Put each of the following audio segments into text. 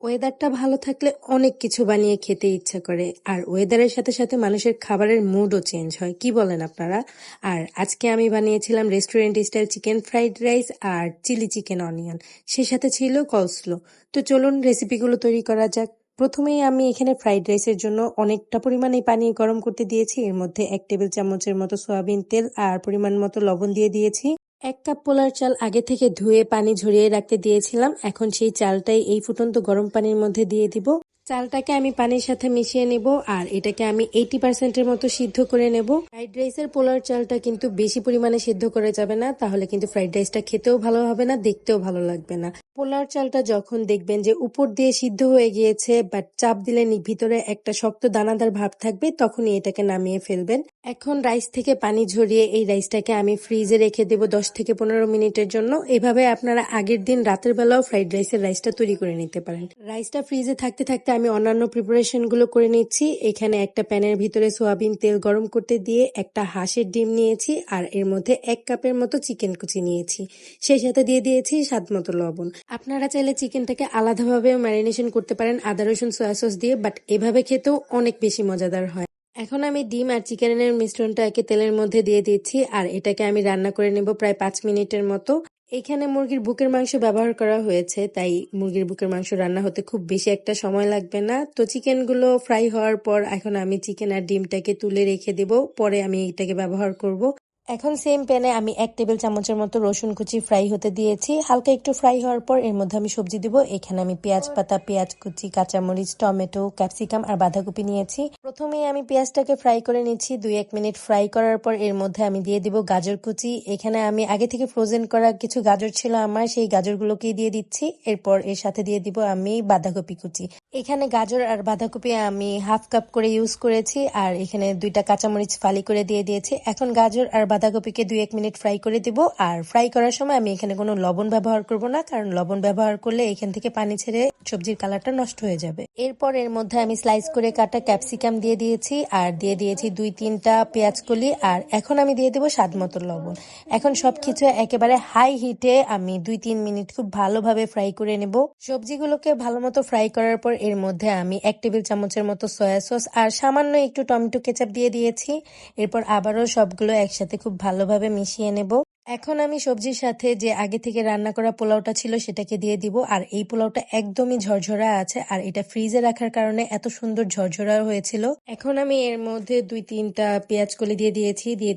ওয়েদারটা ভালো থাকলে অনেক কিছু বানিয়ে খেতে ইচ্ছা করে আর ওয়েদারের সাথে সাথে মানুষের খাবারের মুডও চেঞ্জ হয় কি বলেন আপনারা। আর আজকে আমি বানিয়েছিলাম restaurant style chicken fried rice আর চিলি চিকেন অনিয়ন, সে সাথে ছিল কলস্লো। তো চলুন রেসিপিগুলো তৈরি করা যাক। প্রথমেই আমি এখানে ফ্রাইড রাইসের জন্য অনেকটা পরিমাণে পানি গরম করতে দিয়েছি, এর মধ্যে 1 টেবিল চামচের মতো সয়াবিন তেল আর পরিমাণ মতো লবণ দিয়ে দিয়েছি। 1 কাপ পোলার চাল আগে থেকে ধুয়ে পানি ঝরিয়ে রাখতে দিয়েছিলাম, এখন সেই চালটাই এই ফুটন্ত গরম পানির মধ্যে দিয়ে দিব। চালটাকে আমি পানির সাথে মিশিয়ে নেব আর এটাকে আমি 80%-এর মতো সিদ্ধ করে নেব। ফ্রাইড রাইসের পোলার চালটা কিন্তু বেশি পরিমাণে সিদ্ধ করা যাবে না, তাহলে কিন্তু ফ্রাইড রাইসটা খেতেও ভালো হবে না, দেখতেও ভালো লাগবে না। পোলার চালটা যখন দেখবেন যে উপর দিয়ে সিদ্ধ হয়ে গিয়েছে বাট চাপ দিলে ভিতরে একটা শক্ত দানাদার ভাব থাকবে, তখনই এটাকে নামিয়ে ফেলবেন। এখন রাইস থেকে পানি ঝরিয়ে এই রাইসটাকে আমি ফ্রিজে রেখে দেব 10 থেকে 15 মিনিটের জন্য। এভাবে আপনারা আগের দিন রাতের বেলাও ফ্রাইড রাইসের রাইসটা তৈরি করে নিতে পারেন। রাইসটা ফ্রিজে থাকতে থাকতে আমি অন্যান্য প্রিপারেশন গুলো করে নিচ্ছি। এখানে একটা প্যানের ভিতরে সোয়াবিন তেল গরম করতে দিয়ে একটা হাঁসের ডিম নিয়েছি আর এর মধ্যে 1 কাপের মতো চিকেন কুচি নিয়েছি, সেই সাথে দিয়ে দিয়েছি স্বাদ মতো লবণ। আপনারা চাইলে চিকেনটাকে আলাদাভাবে ম্যারিনেশন করতে পারেন আদা রসুন সয়া সস দিয়ে, বাট এভাবে খেতেও অনেক বেশি মজাদার হয়। এখন আমি ডিম আর চিকেনের মিশ্রণটা একে তেলের মধ্যে দিয়ে দিচ্ছি আর এটাকে আমি রান্না করে নেব প্রায় 5 মিনিটের মতো। এখানে মুরগির বুকের মাংস ব্যবহার করা হয়েছে, তাই মুরগির বুকের মাংস রান্না হতে খুব বেশি একটা সময় লাগবে না। তো চিকেনগুলো ফ্রাই হওয়ার পর এখন আমি চিকেন আর ডিমটাকে তুলে রেখে দেব, পরে আমি এটাকে ব্যবহার করব। এখন সেম প্যানে আমি 1 টেবিল চামচের মতো রসুন কুচি ফ্রাই হতে দিয়েছি। হালকা একটু ফ্রাই হওয়ার পর এর মধ্যে আমি সবজি দিব। এখানে আমি পেঁয়াজ পাতা, পেঁয়াজ কুচি, কাঁচামরিচ, টমেটো, ক্যাপসিকাম আর বাঁধাকপি নিয়েছি। প্রথমেই আমি পেঁয়াজটাকে ফ্রাই করে নিচ্ছি। 2-1 মিনিট ফ্রাই করার পর এর মধ্যে আমি দিয়ে দিব গাজর কুচি। এখানে আমি আগে থেকে ফ্রোজেন করা কিছু গাজর ছিল আমার, সেই গাজরগুলোকেই দিয়ে দিচ্ছি। এরপর এর সাথে দিয়ে দিব আমি বাঁধাকপি কুচি। এখানে গাজর আর বাঁধাকপি আমি 1/2 কাপ করে ইউজ করেছি আর এখানে 2টা কাঁচামরিচ ফালি করে দিয়ে দিয়েছি। এখন গাজর আর বাঁধাকপিকে 2-1 মিনিট ফ্রাই করে দিব। আর ফ্রাই করার সময় আমি এখানে কোনো লবণ ব্যবহার করব না, কারণ লবণ ব্যবহার করলে এখান থেকে পানি ছেড়ে সবজির কালারটা নষ্ট হয়ে যাবে। এরপর এর মধ্যে আমি স্লাইস করে কাটা ক্যাপসিকাম দিয়ে দিয়েছি আর দিয়ে দিয়েছি 2-3টা পেঁয়াজ কলি আর এখন আমি দিয়ে দেবো স্বাদ মতো লবণ। এখন সবকিছু একেবারে হাই হিটে আমি 2-3 মিনিট খুব ভালোভাবে ফ্রাই করে নেব। সবজিগুলোকে ভালো মতো ফ্রাই করার পর এর মধ্যে আমি 1 টেবিল চামচের মতো সয়া সস আর সামান্য একটু টমেটো কেচাপ দিয়ে দিয়েছি। এরপর আবারও সবগুলো একসাথে খুব ভালোভাবে মিশিয়ে নেব। এখন আমি সবজির সাথে যে আগে থেকে রান্না করা পোলাওটা ছিল সেটাকে দিয়ে দিব। আর এই পোলাওটা একদমই ঝরঝরা আছে আর এটা ফ্রিজে রাখার কারণে এত সুন্দর ঝরঝরা হয়েছিল। এখন আমি এর মধ্যে 2-3টা পেঁয়াজ কলি দিয়ে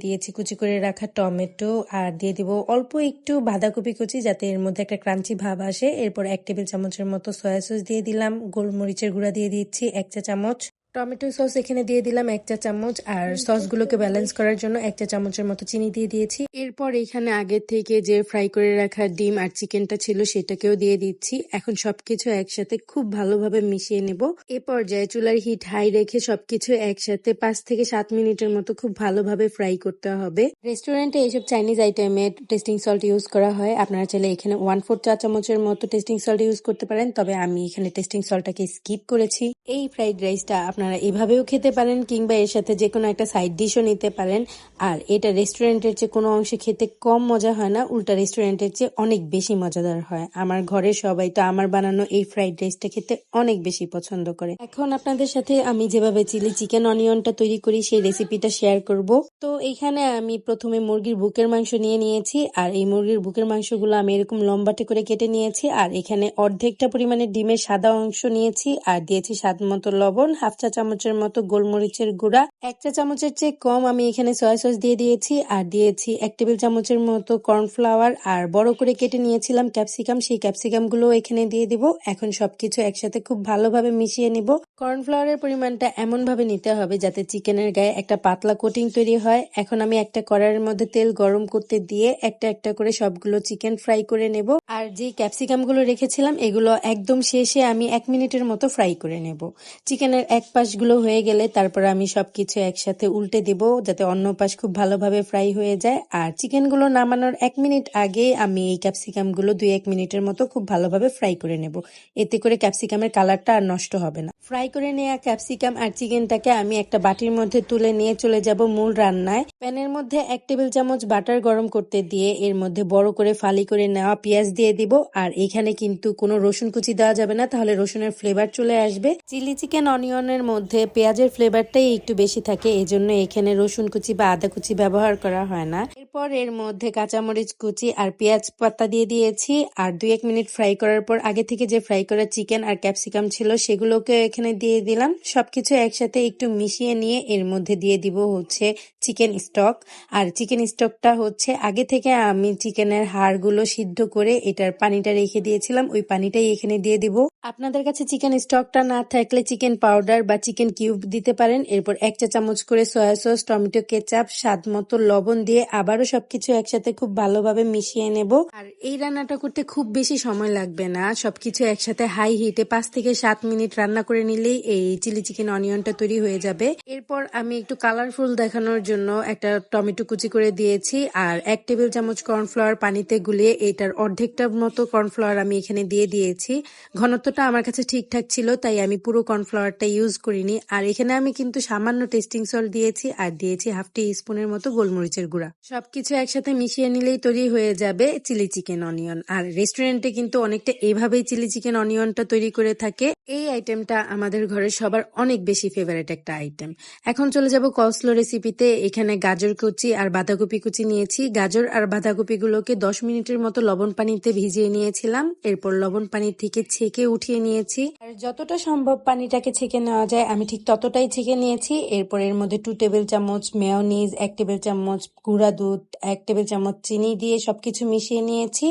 দিয়েছি কুচি করে রাখা টমেটো আর দিয়ে দিব অল্প একটু বাঁধাকপি কুচি, যাতে এর মধ্যে একটা ক্রাঞ্চি ভাব আসে। এরপর 1 টেবিল চামচের মতো সয়া সস দিয়ে দিলাম, গোলমরিচের গুঁড়া দিয়ে দিচ্ছি 1 চা চামচ, টমেটো সস এখানে দিয়ে দিলাম 1 চা চামচ আর সসগুলোকে ব্যালেন্স করার জন্য 1 চা চামচের মতো চিনি দিয়ে দিয়েছি। এরপর এখানে আগে থেকে যে ফ্রাই করে রাখা ডিম আর চিকেনটা ছিল সেটাকেও দিয়ে দিচ্ছি। এখন সবকিছু একসাথে খুব ভালোভাবে মিশিয়ে নেব। এ পর্যায়ে চুলার হিট হাই রেখে সবকিছু একসাথে 5 থেকে 7 মিনিটের মতো খুব ভালোভাবে ফ্রাই করতে হবে। রেস্টুরেন্টে এইসব চাইনিজ আইটেমে টেস্টিং সল্ট ইউজ করা হয়, আপনারা চাইলে এখানে 1/4 চা চামচের মতো টেস্টিং সল্ট ইউজ করতে পারেন, তবে আমি এখানে টেস্টিং সল্টটাকে স্কিপ করেছি। এই ফ্রাইড রাইসটা আপনারা এভাবেও খেতে পারেন কিংবা এর সাথে যে কোনো একটা সাইড ডিশও নিতে পারেন। আর এটা রেস্টুরেন্টের চেয়ে কোনো অংশে খেতে কম মজা হয় না, উল্টা রেস্টুরেন্টের চেয়ে অনেক বেশি মজাদার হয়। আমার ঘরের সবাই তো আমার বানানো এই ফ্রাইড রাইসটা খেতে অনেক বেশি পছন্দ করে। এখন আপনাদের সাথে আমি যেভাবে চিলি চিকেন অনিয়নটা তৈরি করি সেই রেসিপিটা শেয়ার করব। তো এইখানে আমি প্রথমে মুরগির বুকের মাংস নিয়ে নিয়েছি আর এই মুরগির বুকের মাংসগুলো আমি এরকম লম্বাটে করে কেটে নিয়েছি আর এখানে অর্ধেকটা পরিমাণে ডিমের সাদা অংশ নিয়েছি আর দিয়েছি স্বাদ মতো লবণ, 1/2 চা চামচের মতো গোলমরিচের গুঁড়া, 1 চা চামচের চেয়ে কম আমি এখানে সয়া সস দিয়ে দিয়েছি আর দিয়েছি 1 টেবিল চামচের মতো কর্নফ্লাওয়ার আর বড় করে কেটে নিয়েছিলাম ক্যাপসিকাম, সেই ক্যাপসিকাম গুলো এখানে দিয়ে দিব। এখন সবকিছু একসাথে খুব ভালোভাবে মিশিয়ে নিব। কর্নফ্লাওয়ারের পরিমাণটা এমন ভাবে নিতে হবে যাতে চিকেনের গায়ে একটা পাতলা কোটিং তৈরি হয়। এখন আমি একটা কড়াইয়ের মধ্যে তেল গরম করতে দিয়ে একটা একটা করে সবগুলো চিকেন ফ্রাই করে নেব। আর যে ক্যাপসিকাম গুলো রেখেছিলাম এগুলো একদম শেষে আমি 1 মিনিটের মতো ফ্রাই করে নেব। চিকেনের এক পাশগুলো হয়ে গেলে তারপর আমি সবকিছু একসাথে উল্টে দেব যাতে অন্য পাশ খুব ভালোভাবে ফ্রাই হয়ে যায়। আর চিকেনগুলো নামানোর 1 মিনিট আগে আমি এই ক্যাপসিকামগুলো 2-1 মিনিটের মতো খুব ভালোভাবে ফ্রাই করে নেব, এতে করে ক্যাপসিকামের কালারটা আর নষ্ট হবে না। ফ্রাই ফ্রাই করে নেওয়া ক্যাপসিকাম আর চিকেনটাকে আমি একটা বাটির মধ্যে তুলে নিয়ে চলে যাব মূল রান্নায়। প্যানের মধ্যে 1 টেবিল চামচ বাটার গরম করতে দিয়ে এর মধ্যে বড় করে ফালি করে নেওয়া পেঁয়াজ দিয়ে দিব। আর এখানে কিন্তু কোনো রসুন কুচি দেওয়া যাবে না, তাহলে রসুনের ফ্লেভার চলে আসবে। চিলি চিকেন অনিয়নের মধ্যে পেঁয়াজের ফ্লেভারটাই একটু বেশি থাকে, এজন্য এখানে রসুন কুচি বা আদা কুচি ব্যবহার করা হয় না। এরপর এর মধ্যে কাঁচামরিচ কুচি আর পেঁয়াজ পাতা দিয়ে দিয়েছি। আর 2-1 মিনিট ফ্রাই করার পর আগে থেকে যে ফ্রাই করা চিকেন আর ক্যাপসিকাম ছিল সেগুলোকে এখানে দিয়ে দিলাম। সবকিছু একসাথে একটু মিশিয়ে নিয়ে এর মধ্যে দিয়ে দিব হচ্ছে চিকেন স্টক। আর চিকেন স্টকটা হচ্ছে আগে থেকে আমি চিকেনের হাড়গুলো সিদ্ধ করে এটার পানিটা রেখে দিয়েছিলাম, ওই পানিটাই এখানে দিয়ে দিব। আপনাদের কাছে চিকেন স্টকটা না থাকলে চিকেন পাউডার বা চিকেন কিউব দিতে পারেন। এরপর 1 চা চামচ করে সয়া সস, টমেটো কেচাপ, স্বাদ মতো লবণ দিয়ে আবারও সবকিছু একসাথে খুব ভালোভাবে মিশিয়ে নেব। আর এই রান্নাটা করতে খুব বেশি সময় লাগবে না, সবকিছু একসাথে হাই হিটে 5 থেকে 7 মিনিট রান্না করে নিলেই এই চিলি চিকেন অনিয়নটা তৈরি হয়ে যাবে। এরপর আমি একটু কালারফুল দেখানোর জন্য একটা টমেটো কুচি করে দিয়েছি আর 1 টেবিল চামচ কর্নফ্লাওয়ার পানিতে গুলিয়ে এটার অর্ধেকটার মতো কর্নফ্লাওয়ার আমি এখানে দিয়ে দিয়েছি। ঘনত্বটা আমার কাছে ঠিকঠাক ছিল, তাই আমি পুরো কর্নফ্লাওয়ারটা ইউজ করিনি। আর এখানে আমি কিন্তু সামান্য টেস্টিং সল্ট দিয়েছি আর দিয়েছি 1/2 টি-স্পুনের মতো গোলমরিচের গুঁড়া। সবকিছু একসাথে মিশিয়ে নিলেই তৈরি হয়ে যাবে চিলি চিকেন অনিয়ন। আর রেস্টুরেন্টে কিন্তু অনেকটা এইভাবেই চিলি চিকেন অনিয়নটা তৈরি করে থাকে। এই আইটেমটা আমাদের ঘরে সবার অনেক বেশি ফেভারিট একটা আইটেম। এখন চলে যাব কসলো রেসিপিতে। এখানে গাজর কুচি আর বাঁধাকপি কুচি নিয়েছি। গাজর আর বাঁধাকপিগুলোকে 10 মিনিটের মতো লবণ পানিতে ভিজিয়ে নিয়েছিলাম। এরপর লবণ পানি থেকে ছেঁকে উঠিয়ে নিয়েছি। আর যতটা সম্ভব পানিটাকে ছেঁকে নেওয়া যায় আমি ঠিক ততটাই ছেঁকে নিয়েছি। এরপর এর মধ্যে 2 টেবিল চামচ মেয়োনিজ, 1 টেবিল চামচ গুঁড়া দুধ, 1 টেবিল চামচ চিনি দিয়ে সবকিছু মিশিয়ে নিয়েছি।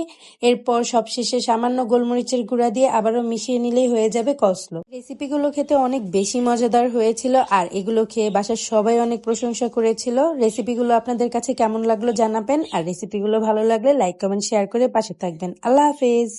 এরপর সবশেষে সামান্য গোলমরিচের গুঁড়া দিয়ে আবারও মিশিয়ে নিলেই হয়ে যাবে কসলো। রেসিপিগুলো খেতে অনেক বেশি মজাদার হয়েছিল আর এগুলো খেয়ে বাসার সবাই অনেক প্রশংসা করেছিল। রেসিপিগুলো আপনাদের কাছে কেমন লাগলো জানাবেন, আর রেসিপিগুলো ভালো লাগলে লাইক, কমেন্ট, শেয়ার করে পাশে থাকবেন। আল্লাহ হাফেজ।